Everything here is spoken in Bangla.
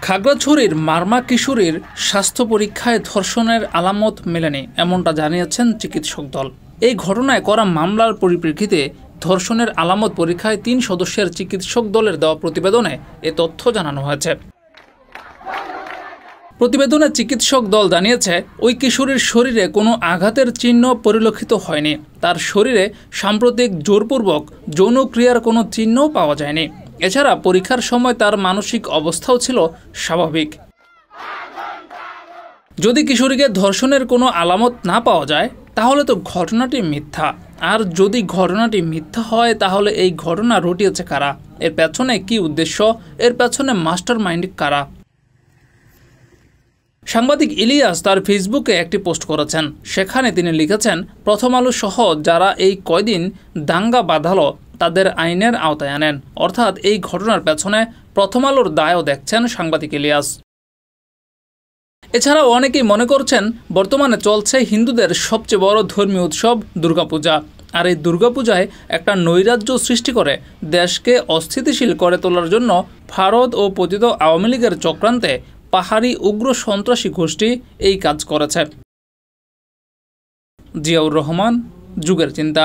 খাগড়াছড়ির মারমা কিশোরীর স্বাস্থ্য পরীক্ষায় ধর্ষণের আলামত মেলেনি, এমনটা জানিয়েছেন চিকিৎসক দল। এই ঘটনায় করা মামলার পরিপ্রেক্ষিতে ধর্ষণের আলামত পরীক্ষায় ৩ সদস্যের চিকিৎসক দলের দেওয়া প্রতিবেদনে এ তথ্য জানানো হয়েছে। প্রতিবেদনে চিকিৎসক দল জানিয়েছে, ওই কিশোরীর শরীরে কোনো আঘাতের চিহ্ন পরিলক্ষিত হয়নি। তার শরীরে সাম্প্রতিক জোরপূর্বক যৌনক্রিয়ার কোনো চিহ্নও পাওয়া যায়নি। এছাড়া পরীক্ষার সময় তার মানসিক অবস্থাও ছিল স্বাভাবিক। যদি কিশোরীকে ধর্ষণের কোনো আলামত না পাওয়া যায় তাহলে তো ঘটনাটি মিথ্যা। আর যদি ঘটনাটি মিথ্যা হয় তাহলে এই ঘটনা রটিয়েছে কারা, এর পেছনে কি উদ্দেশ্য, এর পেছনে মাস্টার মাইন্ড কারা? সাংবাদিক ইলিয়াস তার ফেসবুকে একটি পোস্ট করেছেন। সেখানে তিনি লিখেছেন, প্রথম আলো সহ যারা এই কয়দিন দাঙ্গা বাঁধালো তাদের আইনের আওতায় আনেন। অর্থাৎ এই ঘটনার পেছনে প্রথম আলোর দায়ও দেখছেন সাংবাদিক ইলিয়াস। এছাড়াও অনেকেই মনে করছেন, বর্তমানে চলছে হিন্দুদের সবচেয়ে বড় ধর্মীয় উৎসব দুর্গাপূজা। আর এই দুর্গাপূজায় একটা নৈরাজ্য সৃষ্টি করে দেশকে অস্থিতিশীল করে তোলার জন্য ভারত ও পতিত আওয়ামী লীগের চক্রান্তে পাহাড়ি উগ্র সন্ত্রাসী গোষ্ঠী এই কাজ করেছে। জিয়াউর রহমান, যুগের চিন্তা।